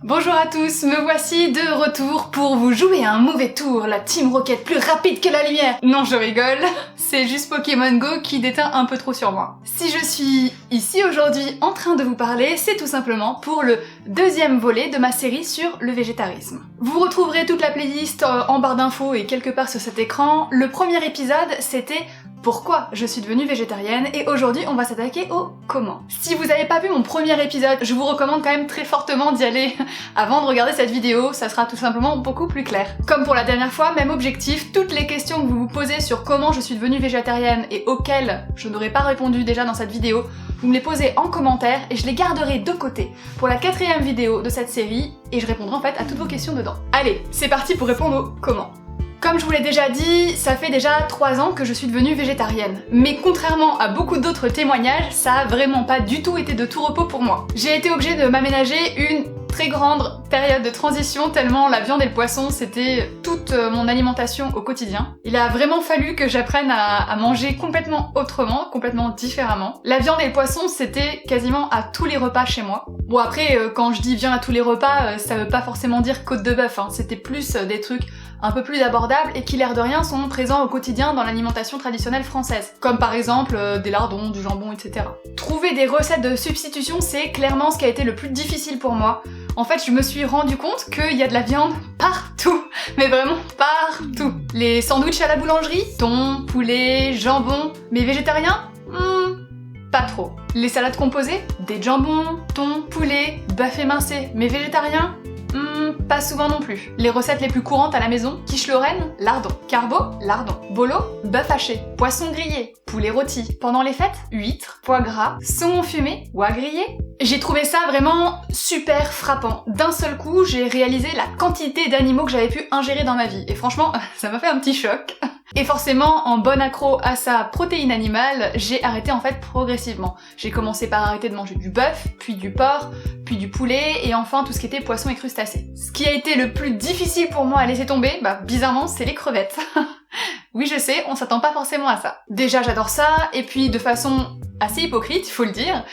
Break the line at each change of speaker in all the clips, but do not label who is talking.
Bonjour à tous, me voici de retour pour vous jouer à un mauvais tour, la Team Rocket plus rapide que la lumière. Non, je rigole, c'est juste Pokémon Go qui déteint un peu trop sur moi. Si je suis ici aujourd'hui en train de vous parler, c'est tout simplement pour le deuxième volet de ma série sur le végétarisme. Vous retrouverez toute la playlist en barre d'infos et quelque part sur cet écran. Le premier épisode, c'était pourquoi je suis devenue végétarienne, et aujourd'hui on va s'attaquer au comment. Si vous n'avez pas vu mon premier épisode, je vous recommande quand même très fortement d'y aller avant de regarder cette vidéo, ça sera tout simplement beaucoup plus clair. Comme pour la dernière fois, même objectif, toutes les questions que vous vous posez sur comment je suis devenue végétarienne et auxquelles je n'aurais pas répondu déjà dans cette vidéo, vous me les posez en commentaire et je les garderai de côté pour la 4e vidéo de cette série et je répondrai en fait à toutes vos questions dedans. Allez, c'est parti pour répondre au comment. Comme je vous l'ai déjà dit, ça fait déjà 3 ans que je suis devenue végétarienne. Mais contrairement à beaucoup d'autres témoignages, ça a vraiment pas du tout été de tout repos pour moi. J'ai été obligée de m'aménager une très grande période de transition tellement la viande et le poisson c'était toute mon alimentation au quotidien. Il a vraiment fallu que j'apprenne à manger complètement autrement, complètement différemment. La viande et le poisson c'était quasiment à tous les repas chez moi. Bon après quand je dis viande à tous les repas, ça veut pas forcément dire côte de bœuf, hein. C'était plus des trucs un peu plus abordables et qui l'air de rien sont présents au quotidien dans l'alimentation traditionnelle française. Comme par exemple des lardons, du jambon, etc. Trouver des recettes de substitution c'est clairement ce qui a été le plus difficile pour moi. En fait, je me suis rendu compte qu'il y a de la viande partout, mais vraiment partout. Les sandwichs à la boulangerie, thon, poulet, jambon, mais végétarien pas trop. Les salades composées, des jambons, thon, poulet, bœuf émincé, mais végétarien pas souvent non plus. Les recettes les plus courantes à la maison, quiche Lorraine, lardon. Carbo, lardon. Bolo, bœuf haché. Poisson grillé, poulet rôti. Pendant les fêtes, huîtres, foie gras, saumon fumé, oie grillé. J'ai trouvé ça vraiment super frappant. D'un seul coup, j'ai réalisé la quantité d'animaux que j'avais pu ingérer dans ma vie. Et franchement, ça m'a fait un petit choc. Et forcément, en bon accro à sa protéine animale, j'ai arrêté en fait progressivement. J'ai commencé par arrêter de manger du bœuf, puis du porc, puis du poulet, et enfin tout ce qui était poisson et crustacés. Ce qui a été le plus difficile pour moi à laisser tomber, bizarrement, c'est les crevettes. Oui, je sais, on s'attend pas forcément à ça. Déjà, j'adore ça, et puis de façon assez hypocrite, il faut le dire,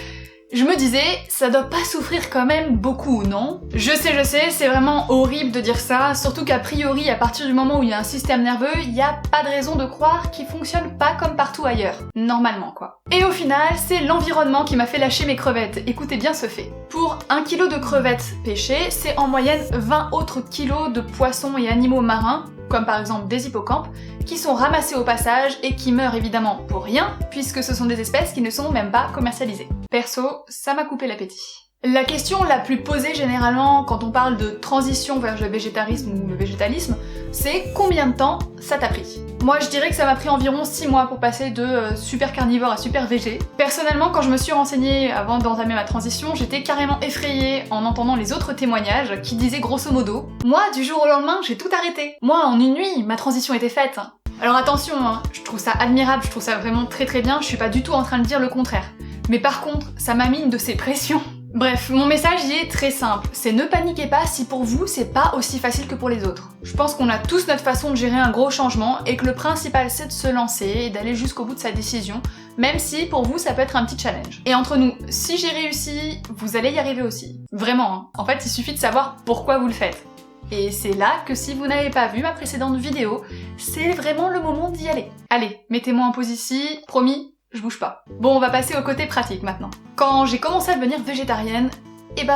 je me disais, ça doit pas souffrir quand même beaucoup, non? Je sais, c'est vraiment horrible de dire ça, surtout qu'a priori, à partir du moment où il y a un système nerveux, il y a pas de raison de croire qu'il fonctionne pas comme partout ailleurs. Normalement, quoi. Et au final, c'est l'environnement qui m'a fait lâcher mes crevettes. Écoutez bien ce fait. Pour 1 kg de crevettes pêchées, c'est en moyenne 20 autres kilos de poissons et animaux marins, comme par exemple des hippocampes, qui sont ramassés au passage et qui meurent évidemment pour rien, puisque ce sont des espèces qui ne sont même pas commercialisées. Perso, ça m'a coupé l'appétit. La question la plus posée généralement quand on parle de transition vers le végétarisme ou le végétalisme, c'est combien de temps ça t'a pris? Moi je dirais que ça m'a pris environ 6 mois pour passer de super carnivore à super végé. Personnellement quand je me suis renseignée avant d'entamer ma transition, j'étais carrément effrayée en entendant les autres témoignages qui disaient grosso modo « Moi du jour au lendemain j'ai tout arrêté. Moi en une nuit ma transition était faite. » Alors attention, je trouve ça admirable, je trouve ça vraiment très très bien, je suis pas du tout en train de dire le contraire. Mais par contre, ça m'amène de ces pressions. Bref, mon message y est très simple, c'est ne paniquez pas si pour vous c'est pas aussi facile que pour les autres. Je pense qu'on a tous notre façon de gérer un gros changement et que le principal c'est de se lancer et d'aller jusqu'au bout de sa décision, même si pour vous ça peut être un petit challenge. Et entre nous, si j'ai réussi, vous allez y arriver aussi. Vraiment, hein. En fait il suffit de savoir pourquoi vous le faites. Et c'est là que si vous n'avez pas vu ma précédente vidéo, c'est vraiment le moment d'y aller. Allez, mettez-moi en pause ici, promis, je bouge pas. Bon, on va passer au côté pratique maintenant. Quand j'ai commencé à devenir végétarienne,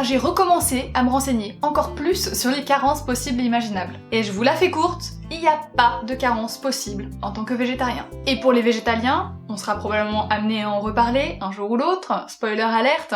j'ai recommencé à me renseigner encore plus sur les carences possibles et imaginables. Et je vous la fais courte, il n'y a pas de carence possible en tant que végétarien. Et pour les végétaliens, on sera probablement amené à en reparler un jour ou l'autre, spoiler alerte.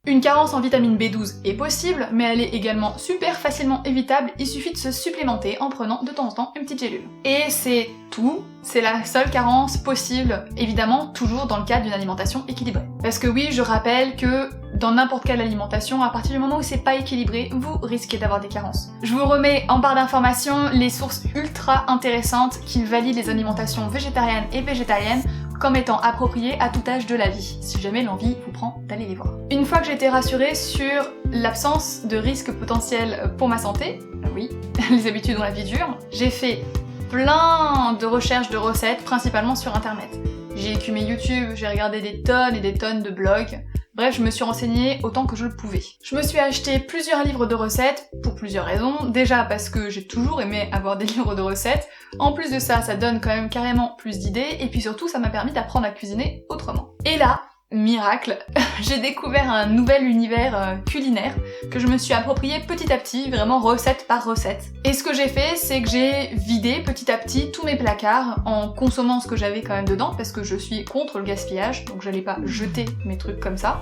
Une carence en vitamine B12 est possible, mais elle est également super facilement évitable, il suffit de se supplémenter en prenant de temps en temps une petite gélule. Et c'est tout, c'est la seule carence possible, évidemment toujours dans le cadre d'une alimentation équilibrée. Parce que oui, je rappelle que dans n'importe quelle alimentation, à partir du moment où c'est pas équilibré, vous risquez d'avoir des carences. Je vous remets en barre d'informations les sources ultra intéressantes qui valident les alimentations végétariennes et végétaliennes comme étant appropriées à tout âge de la vie, si jamais l'envie vous prend d'aller les voir. Une fois que j'ai été rassurée sur l'absence de risque potentiel pour ma santé, oui, les habitudes dans la vie dure, j'ai fait plein de recherches de recettes, principalement sur internet. J'ai écumé YouTube, j'ai regardé des tonnes et des tonnes de blogs, Bref, je me suis renseignée autant que je le pouvais. Je me suis acheté plusieurs livres de recettes pour plusieurs raisons. Déjà parce que j'ai toujours aimé avoir des livres de recettes. En plus de ça, ça donne quand même carrément plus d'idées. Et puis surtout, ça m'a permis d'apprendre à cuisiner autrement. Et là, miracle, j'ai découvert un nouvel univers culinaire que je me suis approprié petit à petit, vraiment recette par recette. Et ce que j'ai fait, c'est que j'ai vidé petit à petit tous mes placards en consommant ce que j'avais quand même dedans, parce que je suis contre le gaspillage, donc j'allais pas jeter mes trucs comme ça.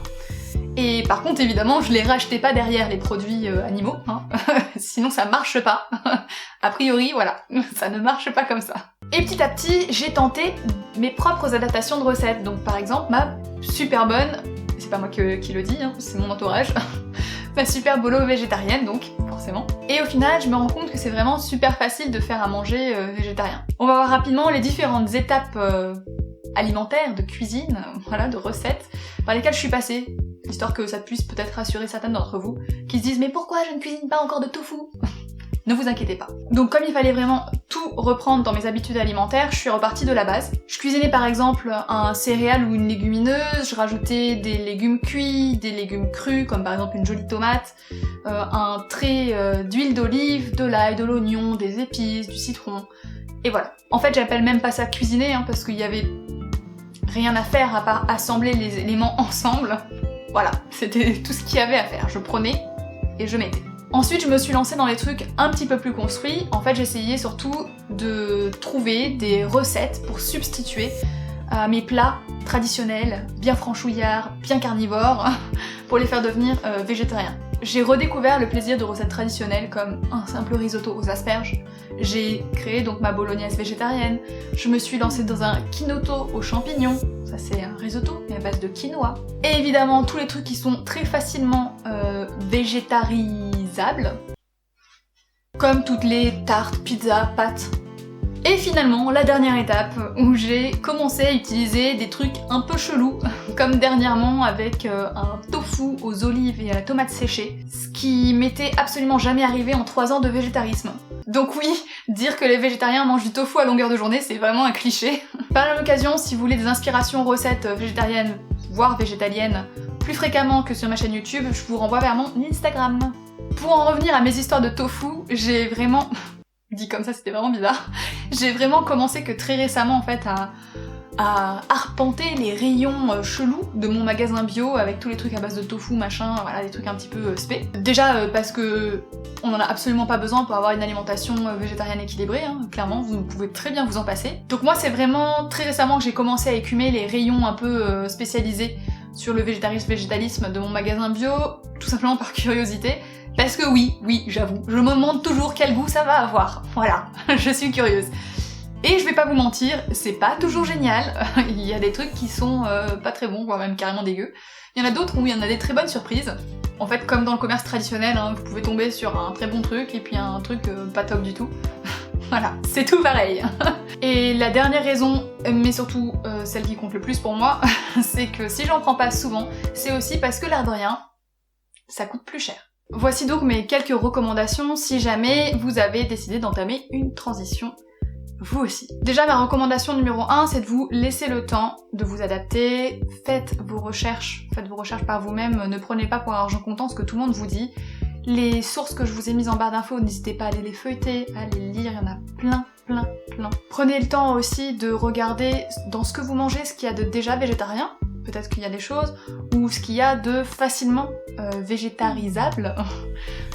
Et par contre, évidemment, je les rachetais pas derrière les produits animaux, hein. Sinon ça marche pas. A priori, voilà, ça ne marche pas comme ça. Et petit à petit, j'ai tenté mes propres adaptations de recettes. Donc par exemple, ma super bonne, c'est pas moi qui le dis, hein, c'est mon entourage, ma super bolo végétarienne donc, forcément. Et au final, je me rends compte que c'est vraiment super facile de faire à manger végétarien. On va voir rapidement les différentes étapes alimentaires, de cuisine, voilà, de recettes, par lesquelles je suis passée, histoire que ça puisse peut-être rassurer certaines d'entre vous, qui se disent « Mais pourquoi je ne cuisine pas encore de tofu ?» Ne vous inquiétez pas. Donc comme il fallait vraiment tout reprendre dans mes habitudes alimentaires, je suis repartie de la base. Je cuisinais par exemple un céréale ou une légumineuse, je rajoutais des légumes cuits, des légumes crus, comme par exemple une jolie tomate, un trait d'huile d'olive, de l'ail, de l'oignon, des épices, du citron, et voilà. En fait, j'appelle même pas ça cuisiner, hein, parce qu'il y avait rien à faire à part assembler les éléments ensemble. Voilà, c'était tout ce qu'il y avait à faire. Je prenais et je mettais. Ensuite, je me suis lancée dans des trucs un petit peu plus construits. En fait, j'essayais surtout de trouver des recettes pour substituer à mes plats traditionnels, bien franchouillards, bien carnivores, pour les faire devenir végétariens. J'ai redécouvert le plaisir de recettes traditionnelles comme un simple risotto aux asperges. J'ai créé donc ma bolognaise végétarienne. Je me suis lancée dans un quinoto aux champignons. Ça c'est un risotto, mais à base de quinoa. Et évidemment, tous les trucs qui sont très facilement végétarisables. Comme toutes les tartes, pizzas, pâtes. Et finalement, la dernière étape où j'ai commencé à utiliser des trucs un peu chelous, comme dernièrement avec un tofu aux olives et à la tomate séchée, ce qui m'était absolument jamais arrivé en 3 ans de végétarisme. Donc oui, dire que les végétariens mangent du tofu à longueur de journée, c'est vraiment un cliché. Par la même occasion, si vous voulez des inspirations recettes végétariennes, voire végétaliennes, plus fréquemment que sur ma chaîne YouTube, je vous renvoie vers mon Instagram. Pour en revenir à mes histoires de tofu, j'ai vraiment... dit comme ça, c'était vraiment bizarre. J'ai vraiment commencé que très récemment en fait à arpenter les rayons chelous de mon magasin bio avec tous les trucs à base de tofu, machin, voilà, des trucs un petit peu spé. Déjà parce que on en a absolument pas besoin pour avoir une alimentation végétarienne équilibrée, hein, clairement, vous pouvez très bien vous en passer. Donc moi c'est vraiment très récemment que j'ai commencé à écumer les rayons un peu spécialisés sur le végétalisme de mon magasin bio, tout simplement par curiosité. Parce que oui, j'avoue, je me demande toujours quel goût ça va avoir. Voilà, je suis curieuse. Et je vais pas vous mentir, c'est pas toujours génial. Il y a des trucs qui sont pas très bons, voire même carrément dégueux. Il y en a d'autres où il y en a des très bonnes surprises. En fait, comme dans le commerce traditionnel, hein, vous pouvez tomber sur un très bon truc et puis un truc pas top du tout. Voilà, c'est tout pareil. Et la dernière raison, mais surtout celle qui compte le plus pour moi, c'est que si j'en prends pas souvent, c'est aussi parce que l'air de rien, ça coûte plus cher. Voici donc mes quelques recommandations si jamais vous avez décidé d'entamer une transition, vous aussi. Déjà, ma recommandation numéro 1, c'est de vous laisser le temps de vous adapter, faites vos recherches par vous-même, ne prenez pas pour argent comptant ce que tout le monde vous dit. Les sources que je vous ai mises en barre d'infos, n'hésitez pas à aller les feuilleter, à les lire, il y en a plein. Prenez le temps aussi de regarder dans ce que vous mangez ce qu'il y a de déjà végétarien, peut-être qu'il y a des choses, ou ce qu'il y a de facilement végétarisable,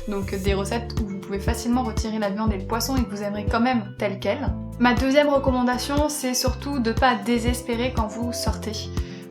donc des recettes où vous pouvez facilement retirer la viande et le poisson et que vous aimerez quand même tel quel. Ma deuxième recommandation, c'est surtout de pas désespérer quand vous sortez.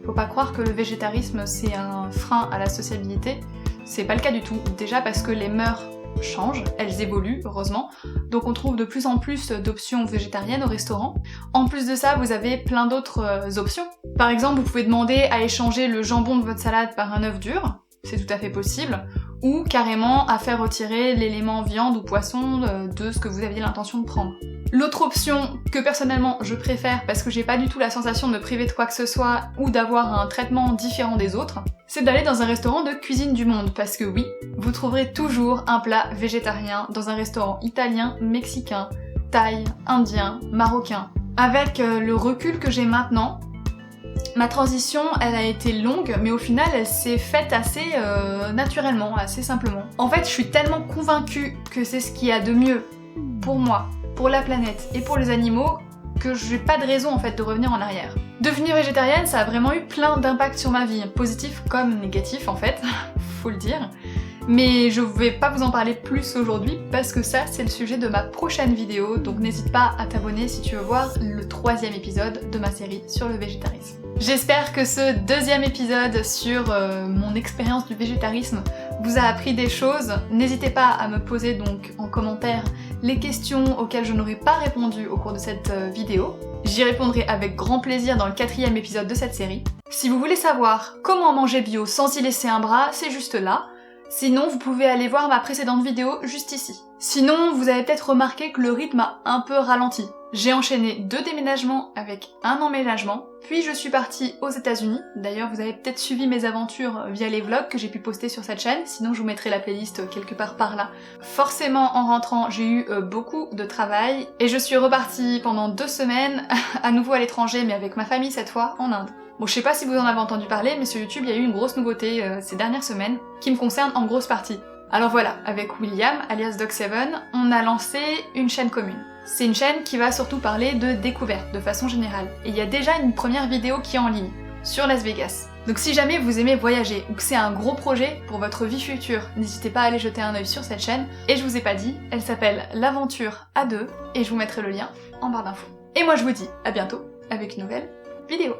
Faut pas croire que le végétarisme c'est un frein à la sociabilité, c'est pas le cas du tout. Déjà parce que les mœurs changent, elles évoluent, heureusement, donc on trouve de plus en plus d'options végétariennes au restaurant. En plus de ça, vous avez plein d'autres options. Par exemple, vous pouvez demander à échanger le jambon de votre salade par un œuf dur, c'est tout à fait possible, ou carrément à faire retirer l'élément viande ou poisson de ce que vous aviez l'intention de prendre. L'autre option que personnellement je préfère parce que j'ai pas du tout la sensation de me priver de quoi que ce soit ou d'avoir un traitement différent des autres, c'est d'aller dans un restaurant de cuisine du monde, parce que oui, vous trouverez toujours un plat végétarien dans un restaurant italien, mexicain, thaï, indien, marocain. Avec le recul que j'ai maintenant, Ma transition, elle a été longue, mais au final, elle s'est faite assez naturellement, assez simplement. En fait, je suis tellement convaincue que c'est ce qu'il y a de mieux pour moi, pour la planète et pour les animaux, que j'ai pas de raison en fait de revenir en arrière. Devenir végétarienne, ça a vraiment eu plein d'impacts sur ma vie, positif comme négatif en fait, faut le dire. Mais je vais pas vous en parler plus aujourd'hui parce que ça c'est le sujet de ma prochaine vidéo, donc n'hésite pas à t'abonner si tu veux voir le 3e épisode de ma série sur le végétarisme. J'espère que ce 2e épisode sur mon expérience du végétarisme vous a appris des choses. N'hésitez pas à me poser donc en commentaire les questions auxquelles je n'aurais pas répondu au cours de cette vidéo. J'y répondrai avec grand plaisir dans le 4e épisode de cette série. Si vous voulez savoir comment manger bio sans y laisser un bras, c'est juste là. Sinon, vous pouvez aller voir ma précédente vidéo juste ici. Sinon, vous avez peut-être remarqué que le rythme a un peu ralenti. J'ai enchaîné 2 déménagements avec un emménagement, puis je suis partie aux États-Unis. D'ailleurs, vous avez peut-être suivi mes aventures via les vlogs que j'ai pu poster sur cette chaîne, sinon je vous mettrai la playlist quelque part par là. Forcément, en rentrant, j'ai eu beaucoup de travail, et je suis repartie pendant 2 semaines, à nouveau à l'étranger, mais avec ma famille cette fois, en Inde. Bon, je sais pas si vous en avez entendu parler, mais sur YouTube, il y a eu une grosse nouveauté ces dernières semaines, qui me concerne en grosse partie. Alors voilà, avec William, alias Doc7, on a lancé une chaîne commune. C'est une chaîne qui va surtout parler de découverte, de façon générale. Et il y a déjà une première vidéo qui est en ligne, sur Las Vegas. Donc si jamais vous aimez voyager, ou que c'est un gros projet pour votre vie future, n'hésitez pas à aller jeter un œil sur cette chaîne. Et je vous ai pas dit, elle s'appelle L'aventure à 2, et je vous mettrai le lien en barre d'infos. Et moi je vous dis à bientôt, avec une nouvelle vidéo.